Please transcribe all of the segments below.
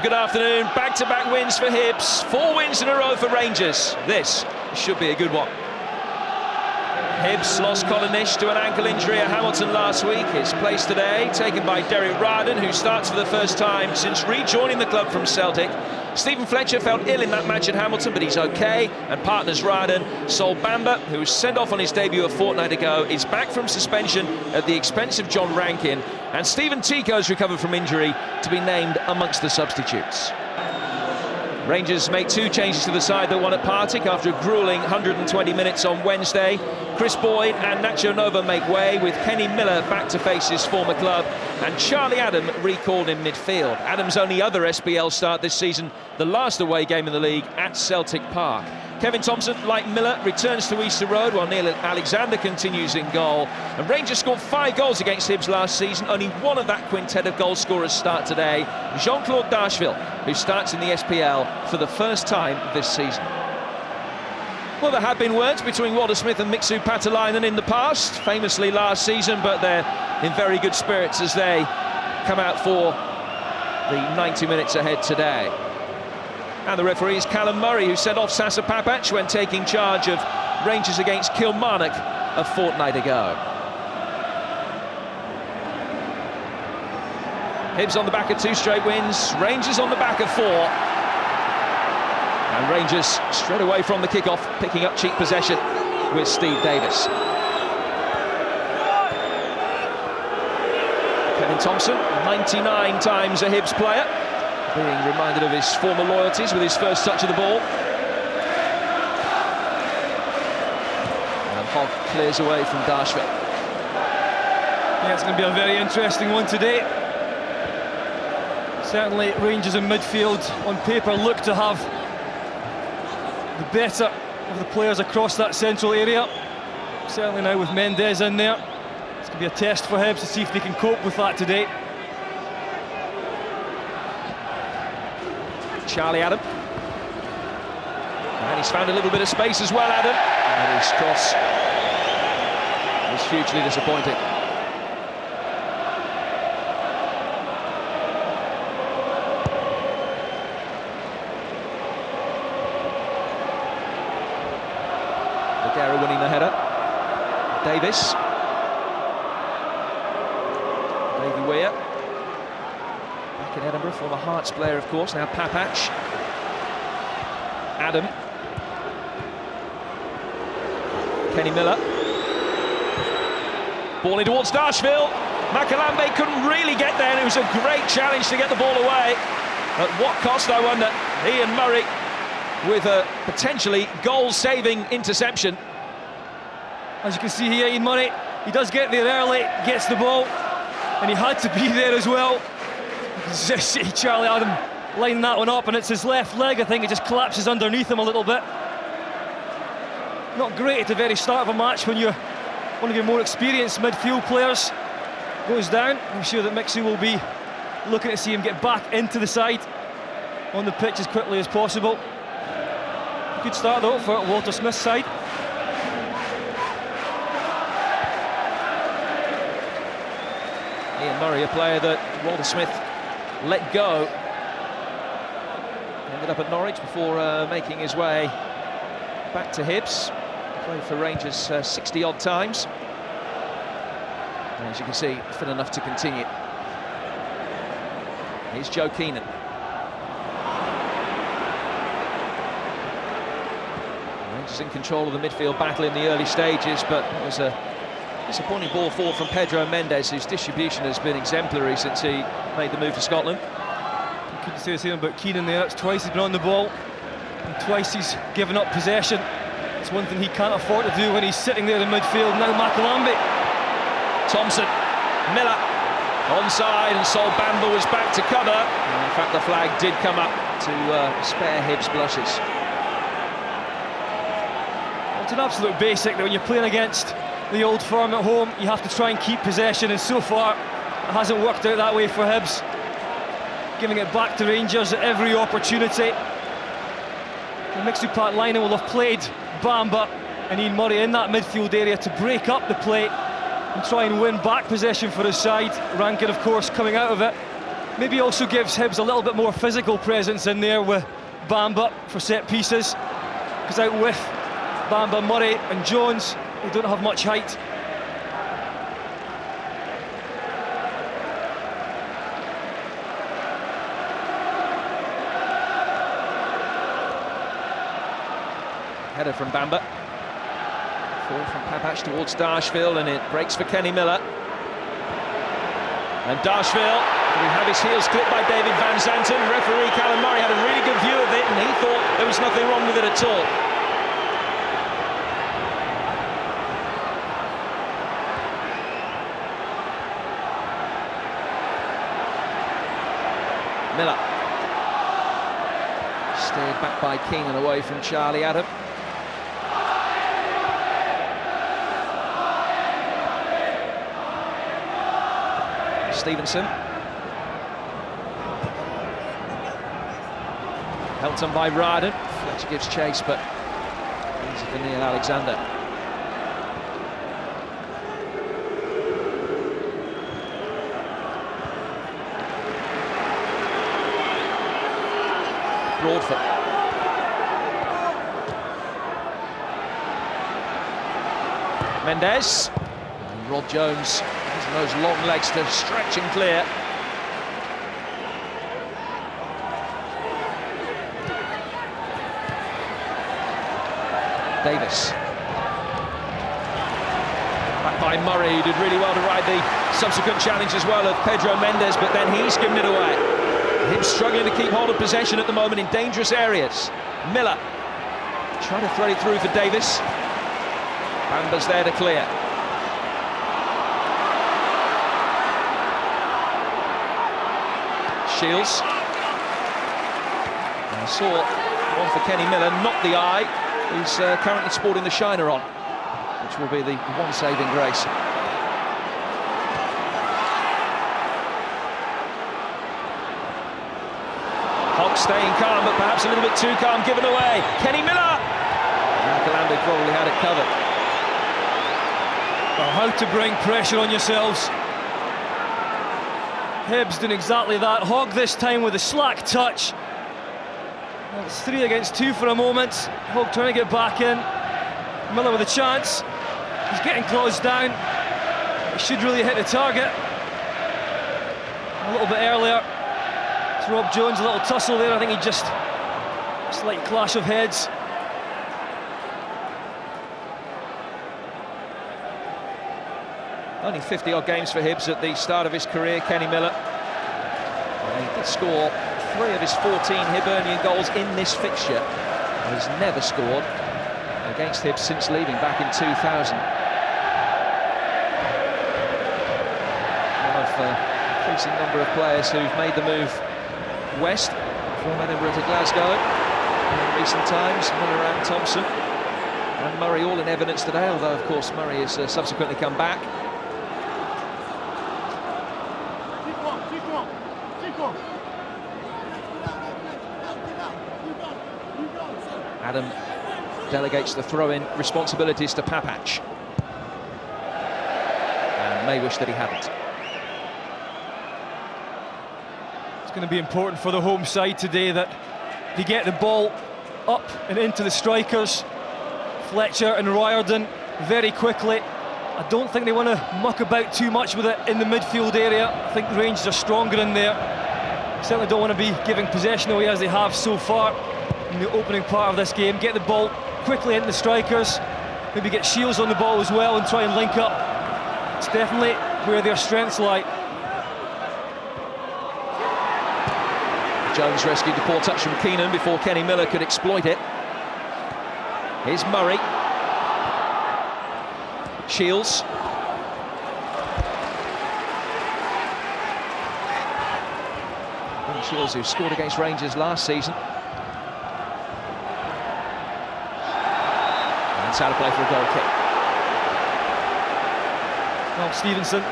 Good afternoon, back-to-back wins for Hibs, 4 wins in a row for Rangers. This should be a good one. Hibs lost Colin Nish to an ankle injury at Hamilton last week. His place today taken by Derek Rarden, who starts for the first time since rejoining the club from Celtic. Stephen Fletcher felt ill in that match at Hamilton, but he's okay, and partners Rarden. Sol Bamba, who was sent off on his debut a fortnight ago, is back from suspension at the expense of John Rankin, and Stephen Tico's recovered from injury to be named amongst the substitutes. Rangers make 2 changes to the side that won at Partick after a gruelling 120 minutes on Wednesday. Chris Boyd and Nacho Nova make way, with Kenny Miller back to face his former club, and Charlie Adam recalled in midfield. Adam's only other SPL start this season, the last away game in the league at Celtic Park. Kevin Thompson, like Miller, returns to Easter Road while Neil Alexander continues in goal. And Rangers scored 5 goals against Hibs last season. Only one of that quintet of goal scorers start today. Jean-Claude Darcheville, who starts in the SPL for the first time this season. Well, there have been words between Walter Smith and Mixu Patalainen in the past, famously last season, but they're in very good spirits as they come out for the 90 minutes ahead today. And the referee is Callum Murray, who sent off Sasa Papac when taking charge of Rangers against Kilmarnock a fortnight ago. Hibs on the back of 2 straight wins, Rangers on the back of 4. And Rangers straight away from the kickoff, picking up cheap possession with Steve Davis. Kevin Thompson, 99 times a Hibs player, being reminded of his former loyalties with his first touch of the ball. And Hogg clears away from Darcheville. Yeah, it's going to be a very interesting one today. Certainly Rangers in midfield on paper look to have the better of the players across that central area. Certainly now with Mendes in there, it's going to be a test for Hibs to see if they can cope with that today. Charlie Adam, and he's found a little bit of space as well, Adam, and his cross is hugely disappointing. Nogueira winning the header. Davis, Davy Weir. Back in Edinburgh, former Hearts player, of course, now Papac. Adam. Kenny Miller. Ball in towards Darcheville. Makalambe couldn't really get there, and it was a great challenge to get the ball away. At what cost, I wonder? Ian Murray with a potentially goal-saving interception. As you can see here, Ian Murray, he does get there early, gets the ball, and he had to be there as well. You can just see Charlie Adam lining that one up, and it's his left leg, I think. It just collapses underneath him a little bit. Not great at the very start of a match when one of your more experienced midfield players goes down. I'm sure that Mixu will be looking to see him get back into the side on the pitch as quickly as possible. Good start though for Walter Smith's side. Ian Murray, a player that Walter Smith let go. Ended up at Norwich before making his way back to Hibs. Played for Rangers 60-odd times. And as you can see, fit enough to continue. Here's Joe Keenan. Rangers in control of the midfield battle in the early stages, but it was a disappointing ball forward from Pedro Mendes, whose distribution has been exemplary since he made the move to Scotland. You couldn't say the same about Keenan there. It's twice he's been on the ball, and twice he's given up possession. It's one thing he can't afford to do when he's sitting there in midfield. Now Makalambe. Thompson, Miller, onside, and Sol Bamba was back to cover. And in fact, the flag did come up to spare Hibs blushes. It's an absolute basic that when you're playing against the old firm at home, you have to try and keep possession, and so far it hasn't worked out that way for Hibs. Giving it back to Rangers at every opportunity. The Mixu Patalainen will have played Bamba and Ian Murray in that midfield area to break up the play and try and win back possession for his side. Rankin, of course, coming out of it. Maybe also gives Hibs a little bit more physical presence in there with Bamba for set pieces. Because out with Bamba, Murray and Jones, they don't have much height. Header from Bamba. Ball from Papac towards Darshville, and it breaks for Kenny Miller. And Darshville, we have his heels clipped by David Van Zanten. Referee Callum Murray had a really good view of it, and he thought there was nothing wrong with it at all. Miller. Steered back by Keenan away from Charlie Adam. Stevenson. Helped on by Raden. Fletcher gives chase, but easy for Neil Alexander. Broadfoot. Mendes. And Rod Jones. Those long legs to stretch and clear. Davis. Back by Murray, who did really well to ride the subsequent challenge as well of Pedro Mendes, but then he's given it away. Him struggling to keep hold of possession at the moment in dangerous areas. Miller trying to thread it through for Davis. Bamba's there to clear. Shields. And I saw one for Kenny Miller, not the eye. He's currently sporting the shiner on, which will be the one saving grace. Hawk staying calm, but perhaps a little bit too calm, given away. Kenny Miller! Calando probably had it covered. Well, how to bring pressure on yourselves. Hibs doing exactly that. Hogg this time with a slack touch. Well, it's 3 against 2 for a moment. Hogg trying to get back in. Miller with a chance. He's getting closed down. He should really hit the target. A little bit earlier. It's Rob Jones, a little tussle there. I think he just slight clash of heads. Only 50-odd games for Hibs at the start of his career, Kenny Miller. And he did score 3 of his 14 Hibernian goals in this fixture. And he's never scored against Hibs since leaving back in 2000. One of an increasing number of players who've made the move west from Edinburgh to Glasgow in recent times. Miller and Thompson and Murray all in evidence today, although of course Murray has subsequently come back. Adam delegates the throw-in responsibilities to Papac. And may wish that he hadn't. It's going to be important for the home side today that they get the ball up and into the strikers. Fletcher and Riordan very quickly. I don't think they want to muck about too much with it in the midfield area. I think the Rangers are stronger in there. Certainly don't want to be giving possession away as they have so far in the opening part of this game. Get the ball quickly into the strikers. Maybe get Shields on the ball as well and try and link up. It's definitely where their strengths lie. Jones rescued the poor touch from Keenan before Kenny Miller could exploit it. Here's Murray. Shields. Shields, who scored against Rangers last season. And it's out of play for a goal kick. Well, Stevenson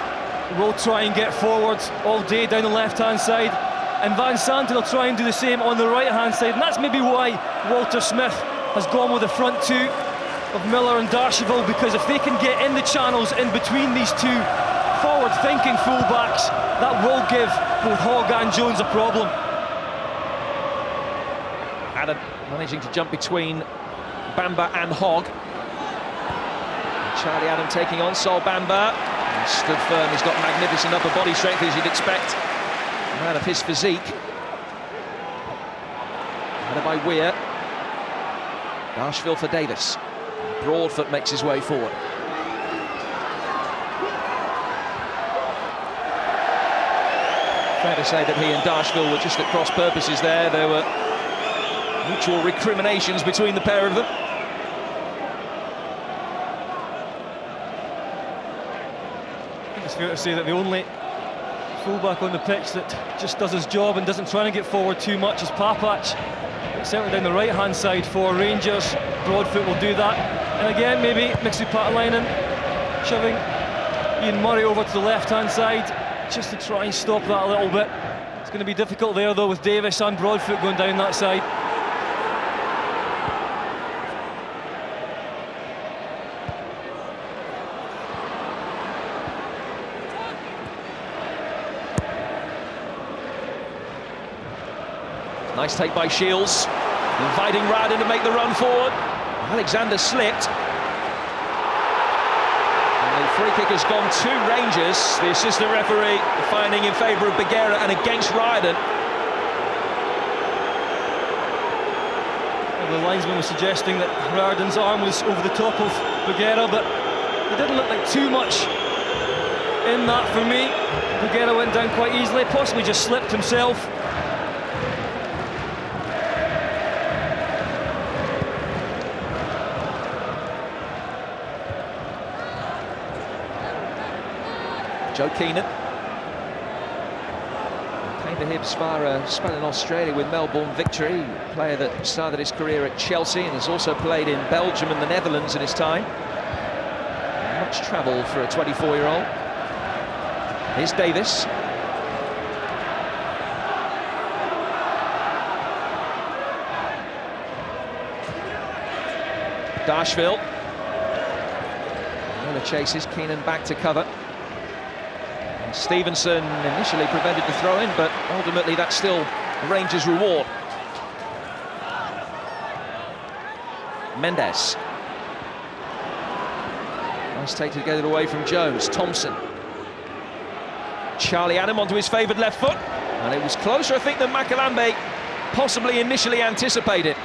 will try and get forward all day down the left-hand side. And Van Zanten will try and do the same on the right-hand side. And that's maybe why Walter Smith has gone with the front two of Miller and Darshville, because if they can get in the channels in between these two, forward-thinking fullbacks, that will give both Hogg and Jones a problem. Adam managing to jump between Bamba and Hogg. Charlie Adam taking on Sol Bamba. He stood firm, he's got magnificent upper body strength, as you'd expect. A man of his physique. Headed by Weir. Darshville for Davis. Broadfoot makes his way forward. Fair to say that he and Darshville were just at cross purposes there. There were mutual recriminations between the pair of them. I think it's fair to say that the only fullback on the pitch that just does his job and doesn't try and get forward too much is Papac. Certainly down the right-hand side for Rangers. Broadfoot will do that. And again, maybe Mixu Patalainen shoving Ian Murray over to the left-hand side just to try and stop that a little bit. It's going to be difficult there, though, with Davis and Broadfoot going down that side. Nice take by Shields, inviting Ryden to make the run forward. Alexander slipped. And the free kick has gone to Rangers. The assistant referee finding in favour of Bagheera and against Ryden. Well, the linesman was suggesting that Ryden's arm was over the top of Bagheera, but it didn't look like too much in that for me. Bagheera went down quite easily, possibly just slipped himself. Joe Keenan came to Hibs via a spell in Australia with Melbourne Victory, a player that started his career at Chelsea and has also played in Belgium and the Netherlands in his time. Much travel for a 24-year-old. Here's Davis. Darshville. Miller chases, Keenan back to cover. Stevenson initially prevented the throw-in, but ultimately that's still the Rangers' reward. Mendes. Nice take to get it away from Jones. Thompson. Charlie Adam onto his favoured left foot. And it was closer, I think, than Makalambe possibly initially anticipated.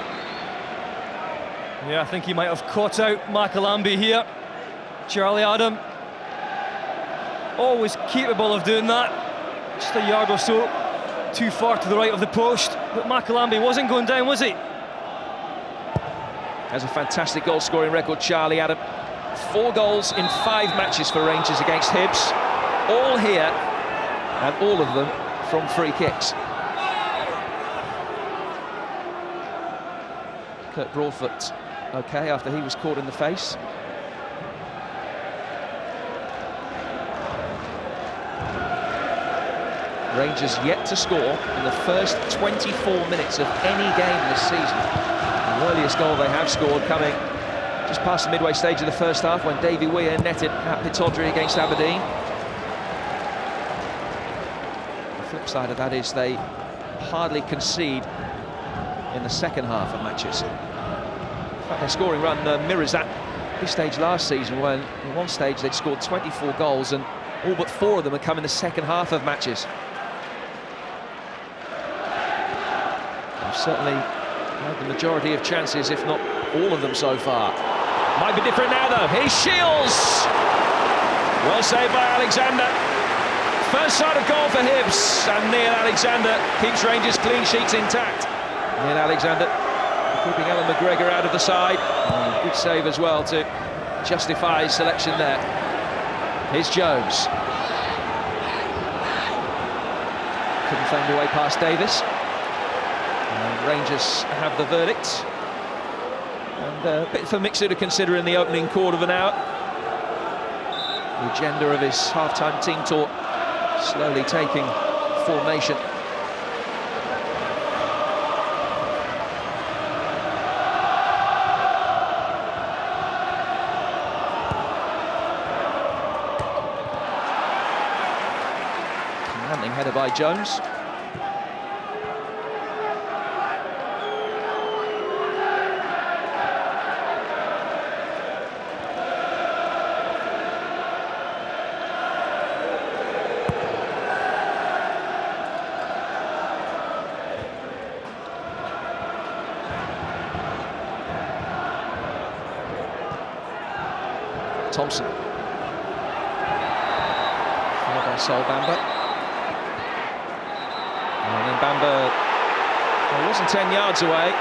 Yeah, I think he might have caught out Makalambe here. Charlie Adam, always capable of doing that. Just a yard or so too far to the right of the post, but Makalambe wasn't going down, was he? Has a fantastic goal-scoring record, Charlie Adam. 4 goals in 5 matches for Rangers against Hibs. All here, and all of them from free kicks. Kurt Broadfoot okay after he was caught in the face. Rangers yet to score in the first 24 minutes of any game this season. The earliest goal they have scored coming just past the midway stage of the first half when Davy Weir netted at Pittodrie against Aberdeen. The flip side of that is they hardly concede in the second half of matches. In fact, their scoring run mirrors that this stage last season when in one stage they'd scored 24 goals and all but 4 of them had come in the second half of matches. Certainly had the majority of chances, if not all of them so far. Might be different now, though. Here's Shields! Well saved by Alexander. First sight of goal for Hibs, and Neil Alexander keeps Rangers' clean sheets intact. Neil Alexander keeping Alan McGregor out of the side. Good save as well to justify his selection there. Here's Jones. Couldn't find a way past Davis. And Rangers have the verdict. And a bit for Mixu to consider in the opening quarter of an hour. The agenda of his half-time team talk slowly taking formation. Header by Jones. Thompson. Followed by Sol Bamba. And then Bamba, well, he wasn't 10 yards away.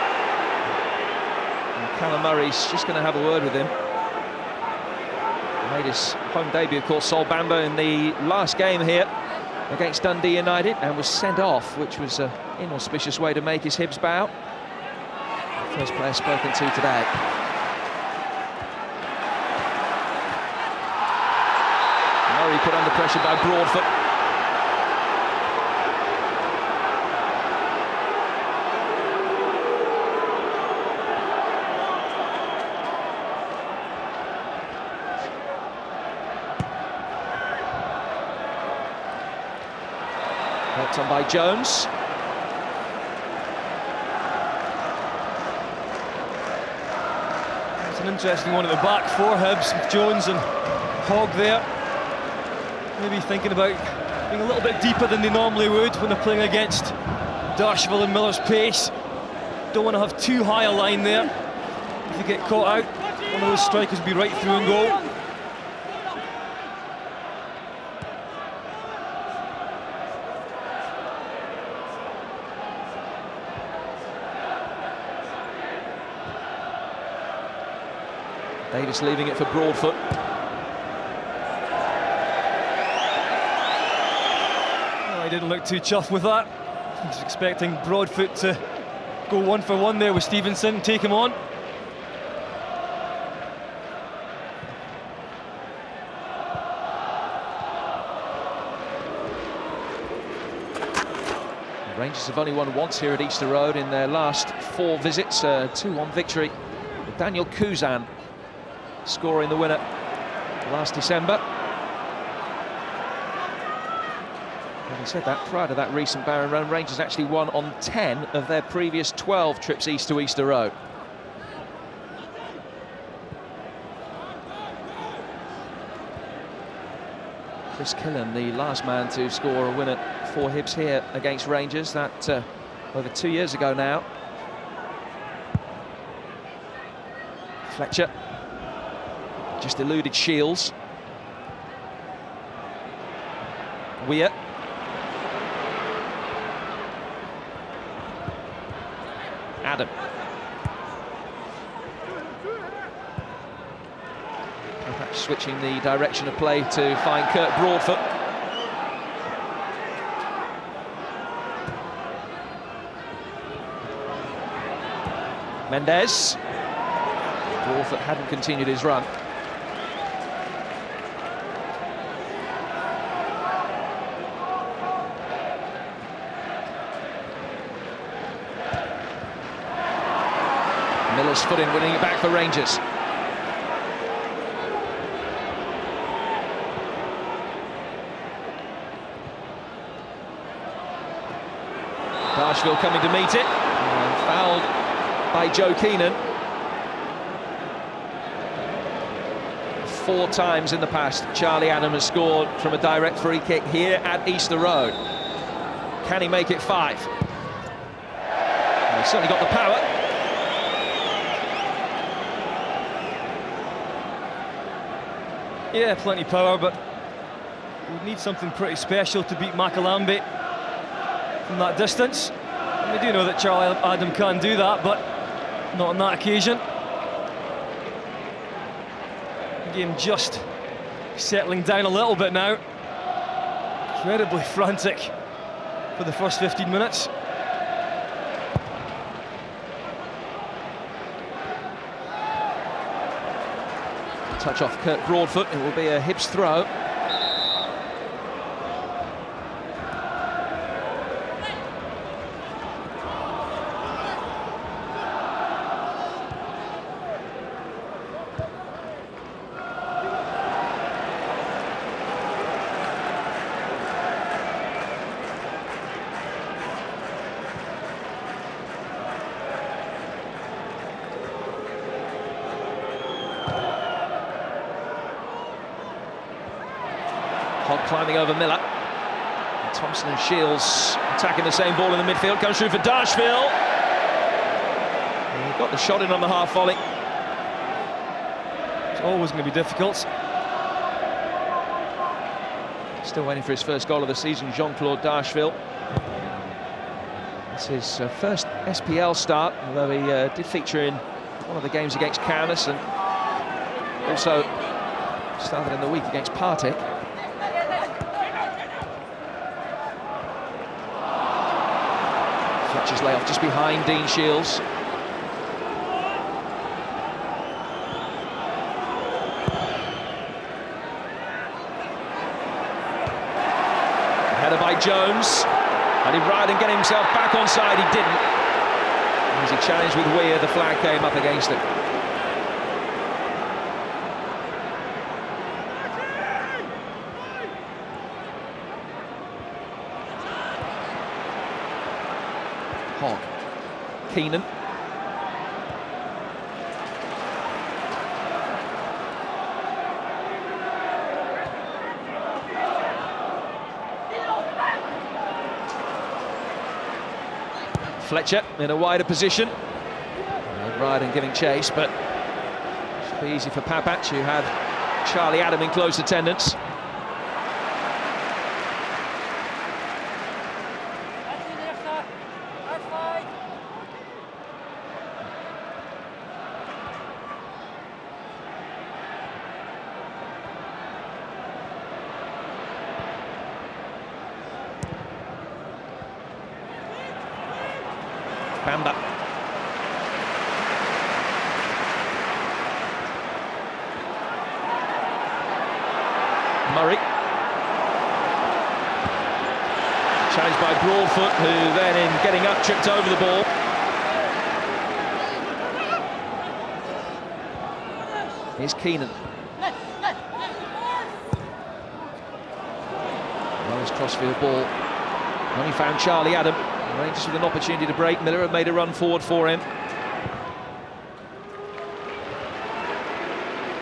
And Callum Murray's just going to have a word with him. Made his home debut, of course, Sol Bamba in the last game here against Dundee United and was sent off, which was an inauspicious way to make his Hibs bow. First player spoken to today. Murray put under pressure by Broadfoot. Helped on by Jones. It's an interesting one at the back for Hibs, with Jones and Hogg there. Maybe thinking about being a little bit deeper than they normally would when they're playing against Darshville and Miller's pace. Don't want to have too high a line there. If you get caught out, one of those strikers will be right through and goal. Davis leaving it for Broadfoot. He didn't look too chuffed with that. He was expecting Broadfoot to go 1 for 1 there with Stevenson, take him on. The Rangers have only won once here at Easter Road in their last 4 visits, a 2-1 victory, with Daniel Kuzan scoring the winner last December. Having said that, prior to that recent Barron run, Rangers actually won on 10 of their previous 12 trips east to Easter Road. Chris Killen, the last man to score a winner for Hibs here against Rangers, that over 2 years ago now. Fletcher just eluded Shields. Weir. Adam. Perhaps switching the direction of play to find Kurt Broadfoot. Mendes. Broadfoot hadn't continued his run. Miller's foot in, winning it back for Rangers. Darshville coming to meet it, and fouled by Joe Keenan. 4 times in the past, Charlie Adam has scored from a direct free kick here at Easter Road. Can he make it 5? Well, he's certainly got the power. Yeah, plenty of power, but we need something pretty special to beat Makalambi from that distance. And we do know that Charlie Adam can do that, but not on that occasion. The game just settling down a little bit now. Incredibly frantic for the first 15 minutes. Touch off Kurt Broadfoot, it will be a Hibs throw. Hogg climbing over Miller. And Thompson and Shields attacking the same ball in the midfield. Comes through for Darshville. He got the shot in on the half volley. It's always going to be difficult. Still waiting for his first goal of the season, Jean-Claude Darshville. It's his first SPL start, although he did feature in one of the games against Kaunas and also started in the week against Partick. Fletcher's layoff just behind Dean Shields. Header by Jones. And he'd ride and get himself back onside, he didn't. As he challenged with Weir, the flag came up against it. Hogg. Keenan. Fletcher in a wider position. Ryden giving chase, but it should be easy for Papac, who had Charlie Adam in close attendance. Bamba. Murray. Challenged by Broadfoot, who then, in getting up, tripped over the ball. Here's Keenan. Nice crossfield ball. Only found Charlie Adam. Rangers with an opportunity to break. Miller had made a run forward for him.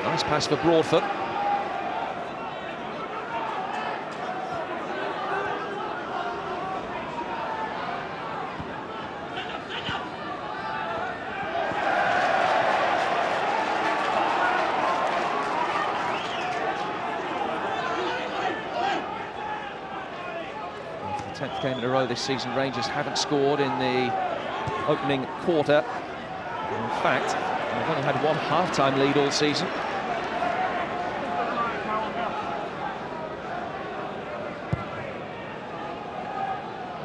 Nice pass for Broadfoot. The 10th game in a row this season, Rangers haven't scored in the opening quarter. In fact, they've only had one half-time lead all season.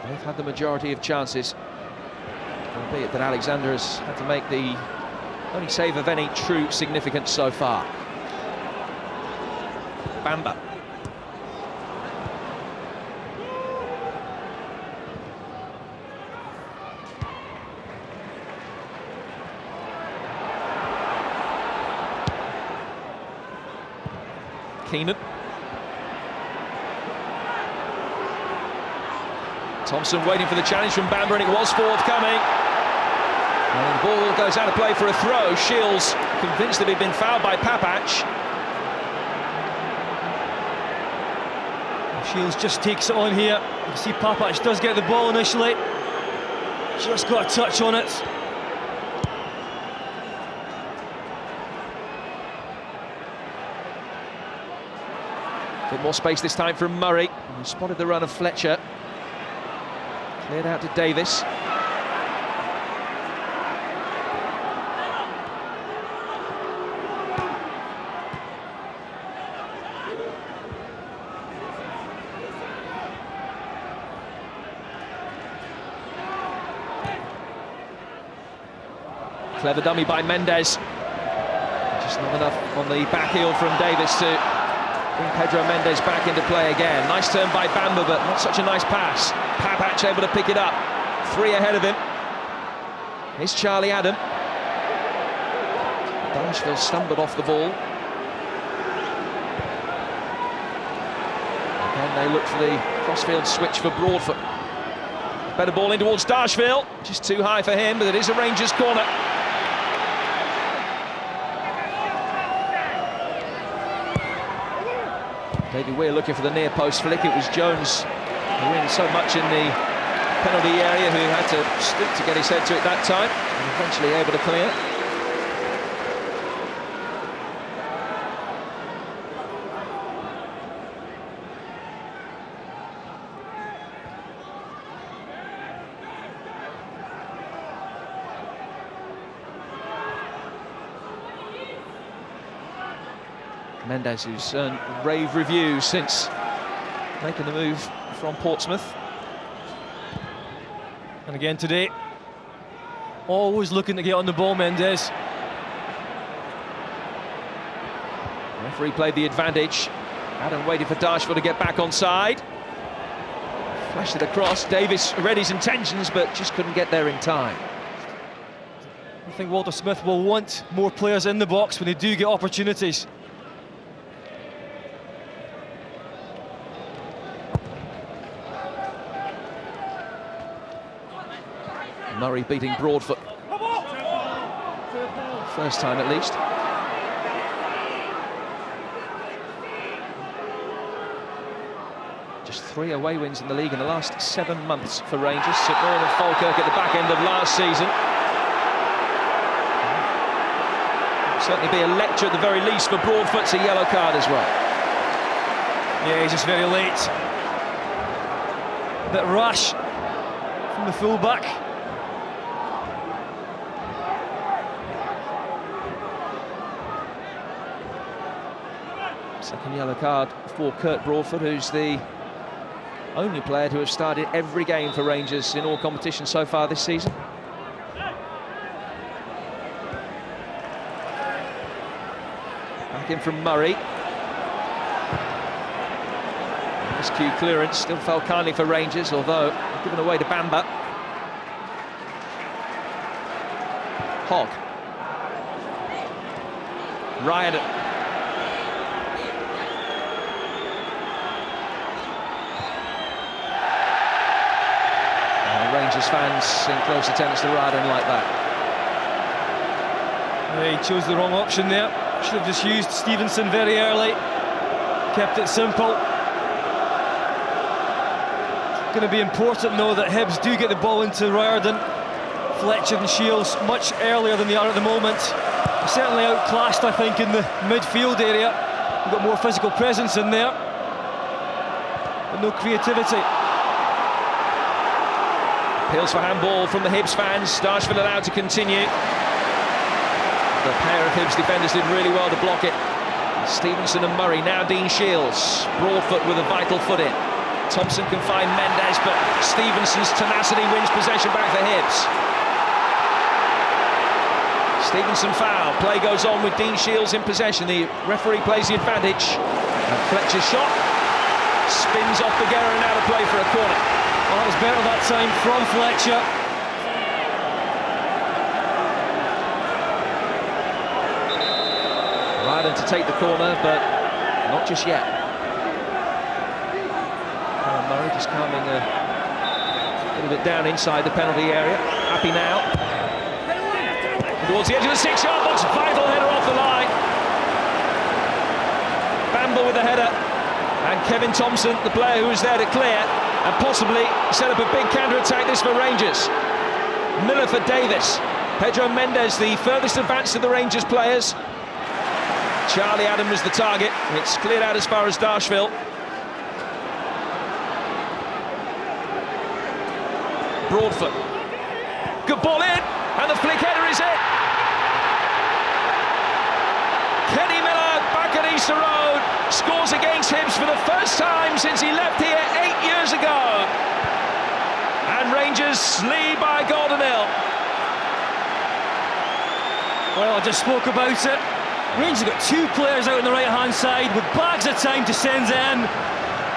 They've had the majority of chances, albeit that Alexander has had to make the only save of any true significance so far. Bamba. Keenan. Thompson waiting for the challenge from Bamba, and it was forthcoming. And the ball goes out of play for a throw. Shields convinced that he'd been fouled by Papac. Shields just takes it on here. You can see Papac does get the ball initially. Just got a touch on it. Bit more space this time from Murray. He spotted the run of Fletcher. Cleared out to Davis. Clever dummy by Mendes. Just not enough on the back heel from Davis to bring Pedro Mendes back into play again. Nice turn by Bamba, but not such a nice pass. Papac able to pick it up. 3 ahead of him. Here's Charlie Adam. Darshville stumbled off the ball. Again, they look for the crossfield switch for Broadfoot. Better ball in towards Darshville. Just too high for him, but it is a Rangers corner. David Weir looking for the near post flick. It was Jones who wins so much in the penalty area, who had to stoop to get his head to it that time, and eventually able to clear. Mendes, who's earned rave reviews since making the move from Portsmouth. And again today, always looking to get on the ball, Mendes. The referee played the advantage. Adam waited for Darshville to get back on side. Flashed it across. Davis read his intentions, but just couldn't get there in time. I think Walter Smith will want more players in the box when they do get opportunities. Murray beating Broadfoot. First time at least. Just 3 away wins in the league in the last 7 months for Rangers. St Mirren and Falkirk at the back end of last season. Certainly be a lecture at the very least for Broadfoot's a yellow card as well. Yeah, he's just very late. A bit rash from the full-back. Second yellow card for Kurt Broadfoot, who's the only player to have started every game for Rangers in all competitions so far this season. Back in from Murray. SQ clearance still fell kindly for Rangers, although given away to Bamba. Hogg. Riordan. Rangers fans in close attendance to Riordan like that. Yeah, he chose the wrong option there. Should have just used Stevenson very early. Kept it simple. It's going to be important though that Hibs do get the ball into Riordan, Fletcher and Shields much earlier than they are at the moment. They're certainly outclassed, I think, in the midfield area. We've got more physical presence in there, but no creativity. Appeals for handball from the Hibs fans. Darshville allowed to continue. The pair of Hibs defenders did really well to block it. Stevenson and Murray, now Dean Shields. Broadfoot with a vital foot in. Thompson can find Mendes, but Stevenson's tenacity wins possession back for Hibs. Stevenson foul. Play goes on with Dean Shields in possession. The referee plays the advantage. And Fletcher's shot spins off the Guerra and out of play for a corner. Well, that was better that time from Fletcher. Riordan to take the corner, but not just yet. Murray just calming a little bit down inside the penalty area. Happy now. Towards the edge of the 6-yard box, vital header off the line. Bamble with the header, and Kevin Thompson, the player who was there to clear, and possibly set up a big counter-attack this for Rangers. Miller for Davis. Pedro Mendes, the furthest advance of the Rangers players. Charlie Adam was the target. It's cleared out as far as Darshville. Broadfoot. Good ball in, and the flick header is it. Kenny Miller back at Easter Road scores against Hibs for the first time since he left here 8 years ago. And Rangers lead by goal to nil. Well, I just spoke about it. Rangers have got 2 players out on the right-hand side with bags of time to send in.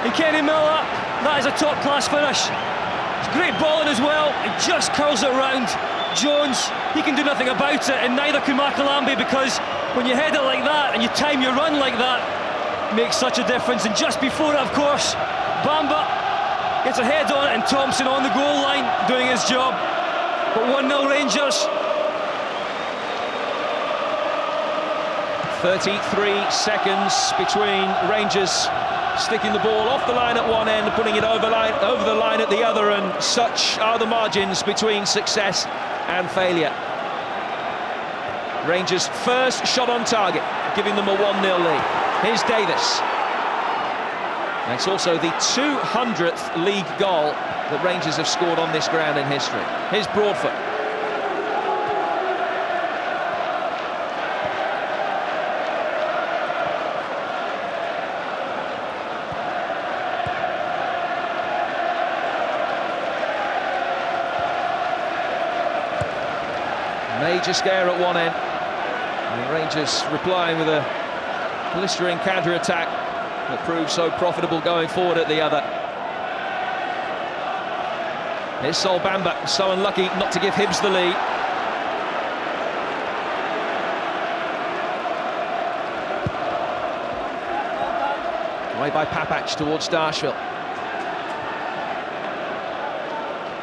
And Kenny Miller, that is a top-class finish. It's great balling as well. He just curls it round. Jones, he can do nothing about it, and neither can Makalambi, because when you head it like that and you time your run like that, it makes such a difference. And just before it, of course, Bamba gets a head on it, and Thompson on the goal line doing his job. But 1-0 Rangers. 33 seconds between Rangers sticking the ball off the line at one end, putting it over the line at the other, and such are the margins between success and failure. Rangers' first shot on target, giving them a 1-0 lead. Here's Davis. And it's also the 200th league goal that Rangers have scored on this ground in history. Here's Broadfoot. Major scare at one end, and Rangers replying with a blistering counter-attack that proves so profitable going forward at the other. Here's Sol Bamba, so unlucky not to give Hibs the lead. Away by Papac towards Darshville.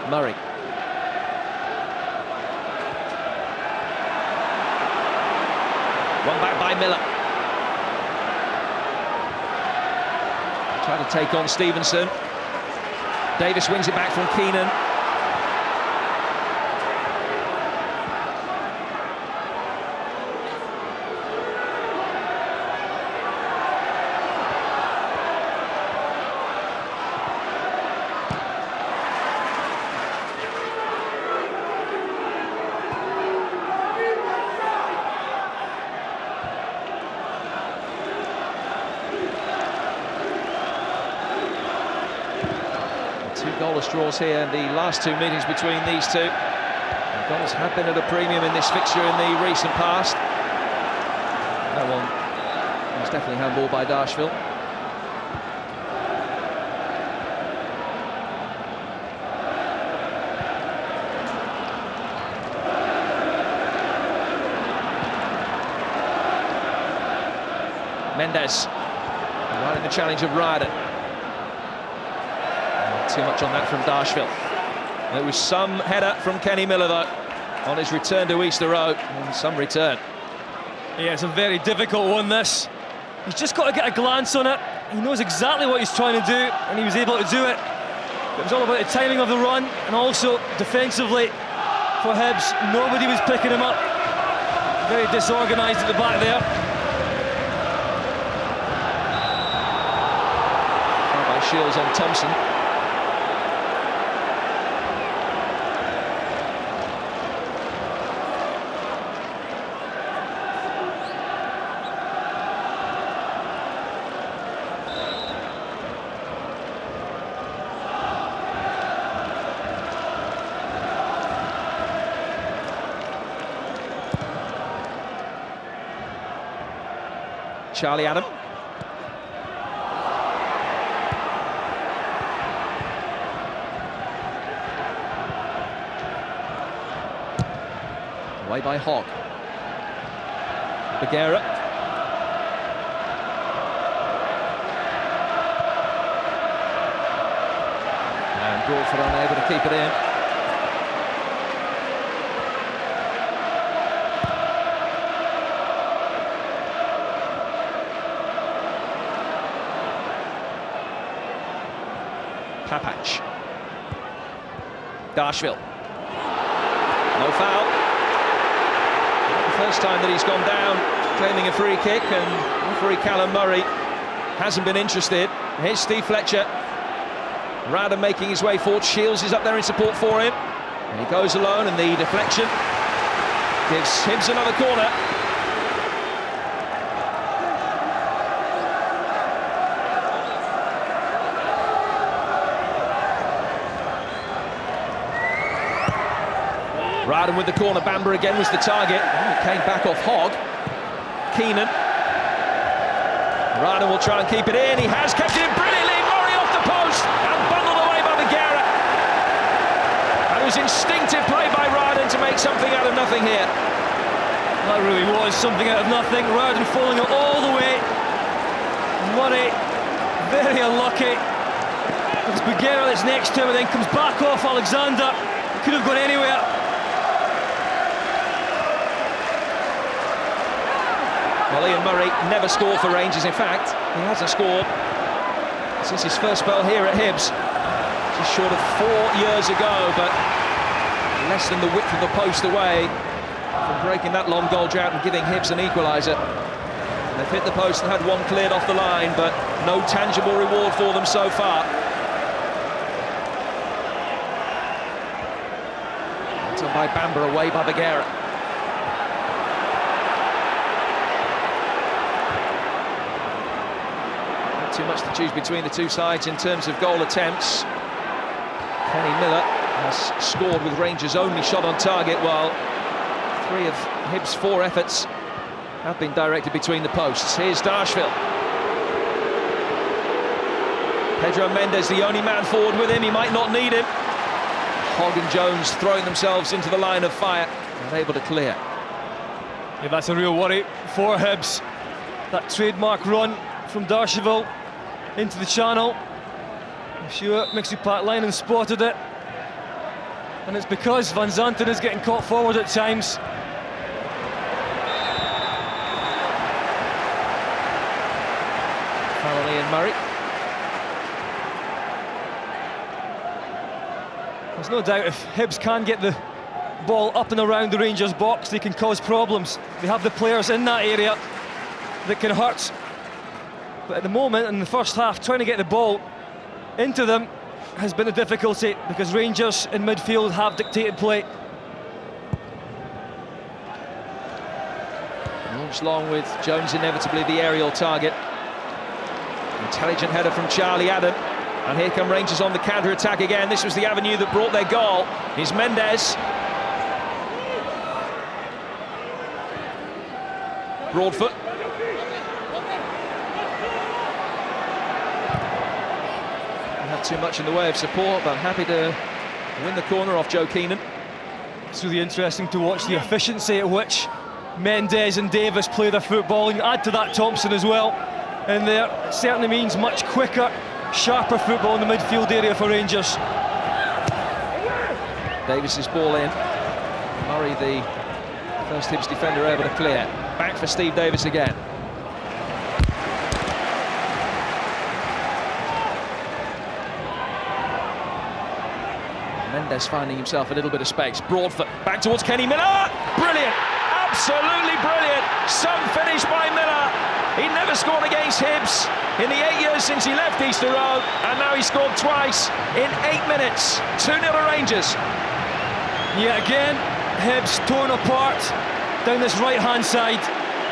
Murray. One back by Miller. Trying to take on Stevenson. Davis wins it back from Keenan. Two goalless draws here in the last two meetings between these two. The goals have been at a premium in this fixture in the recent past. That one was definitely handballed by Darshville. Mendes riding the challenge of Ryder. Too much on that from Darshville. There was some header from Kenny Miller though on his return to Easter Road, and some return. Yeah, it's a very difficult one, this. He's just got to get a glance on it. He knows exactly what he's trying to do, and he was able to do it. It was all about the timing of the run, and also defensively for Hibs, nobody was picking him up. Very disorganised at the back there. Foul by Shields on Thompson. Charlie Adam. Away by Hogg. Bagheera. And Broadfoot unable to keep it in. Papac. Darshville. No foul. The first time that he's gone down claiming a free kick, and referee Callum Murray hasn't been interested. Here's Steve Fletcher. Ryder making his way forward. Shields is up there in support for him. And he goes alone, and the deflection gives Hibs another corner. Ryder with the corner. Bamba again was the target. Oh, it came back off Hogg. Keenan. Ryder will try and keep it in. He has kept it in brilliantly. Murray off the post and bundled away by Bagheera. It was instinctive play by Ryder to make something out of nothing here. That really was something out of nothing. Ryder falling it all the way. Murray very unlucky. It's Bagheera that's next to him, and then comes back off Alexander. Could have gone anywhere. Well, Ian Murray never scored for Rangers. In fact, he hasn't scored since his first spell here at Hibs. Just short of 4 years ago, but less than the width of the post away from breaking that long goal drought and giving Hibs an equaliser. They've hit the post and had one cleared off the line, but no tangible reward for them so far. Until by Bamba, away by Bagheera. Not too much to choose between the two sides in terms of goal attempts. Kenny Miller has scored with Rangers' only shot on target, while 3 of Hibs' 4 efforts have been directed between the posts. Here's Darshville. Pedro Mendes, the only man forward with him. He might not need him. Hogg and Jones throwing themselves into the line of fire, not able to clear. Yeah, that's a real worry for Hibs. That trademark run from Darshville into the channel. I'm sure Mixie Pat Linen spotted it. And it's because Van Zanten is getting caught forward at times. Fallon and Murray. There's no doubt if Hibs can get the ball up and around the Rangers box, they can cause problems. They have the players in that area that can hurt. But at the moment, in the first half, trying to get the ball into them has been a difficulty, because Rangers in midfield have dictated play. Launched long with Jones inevitably the aerial target. Intelligent header from Charlie Adam. And here come Rangers on the counter-attack again. This was the avenue that brought their goal. Here's Mendes. Broadfoot. Not too much in the way of support, but happy to win the corner off Joe Keenan. It's really interesting to watch the efficiency at which Mendes and Davis play their football, and add to that Thompson as well. And there, it certainly means much quicker, sharper football in the midfield area for Rangers. Davis's ball in. Murray, the first Hibs defender, able to clear. Back for Steve Davis again. Mendes finding himself a little bit of space. Broadfoot back towards Kenny Miller. Brilliant, absolutely brilliant. Some finish by Miller. He never scored against Hibs in the 8 years since he left Easter Road, and now he scored twice in 8 minutes. 2-0 to Rangers. Yeah, again, Hibs torn apart down this right-hand side.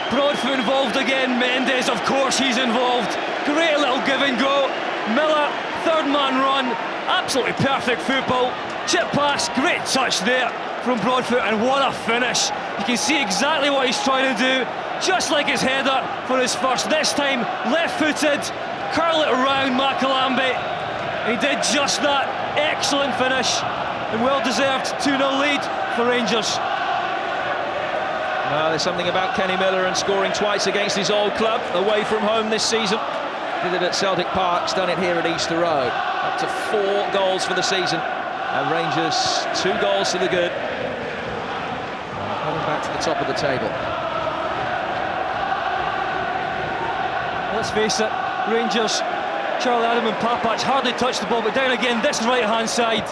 Broadfoot involved again. Mendes, of course, he's involved. Great little give and go. Miller, third man run. Absolutely perfect football. Chip pass, great touch there from Broadfoot, and what a finish. You can see exactly what he's trying to do. Just like his header for his first, this time left-footed, curl it around Makalambi. He did just that. Excellent finish, and well-deserved 2-0 lead for Rangers. There's something about Kenny Miller and scoring twice against his old club, away from home this season. Did it at Celtic Park, done it here at Easter Road. Up to 4 goals for the season, and Rangers 2 goals to the good. Heading back to the top of the table. Let's face it, Rangers, Charlie Adam and Papac hardly touched the ball, but down again this right-hand side.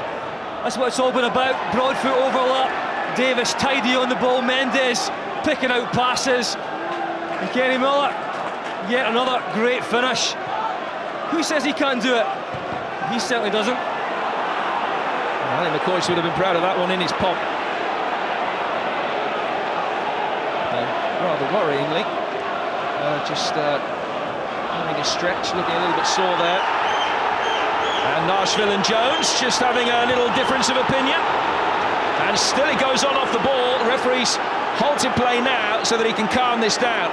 That's what it's all been about. Broadfoot overlap, Davis tidy on the ball, Mendes picking out passes, and Kenny Miller, yet another great finish. Who says he can't do it? He certainly doesn't. I think McCoy would have been proud of that one in his pomp. Rather worryingly, just having a stretch, looking a little bit sore there. And Darshville and Jones just having a little difference of opinion. And still he goes on off the ball. Referee's halted play now so that he can calm this down.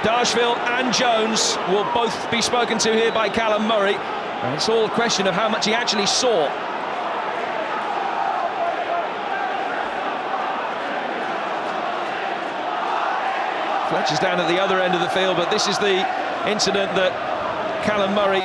Darshville and Jones will both be spoken to here by Callum Murray. And it's all a question of how much he actually saw. Fletcher's down at the other end of the field, but this is the incident that Callum Murray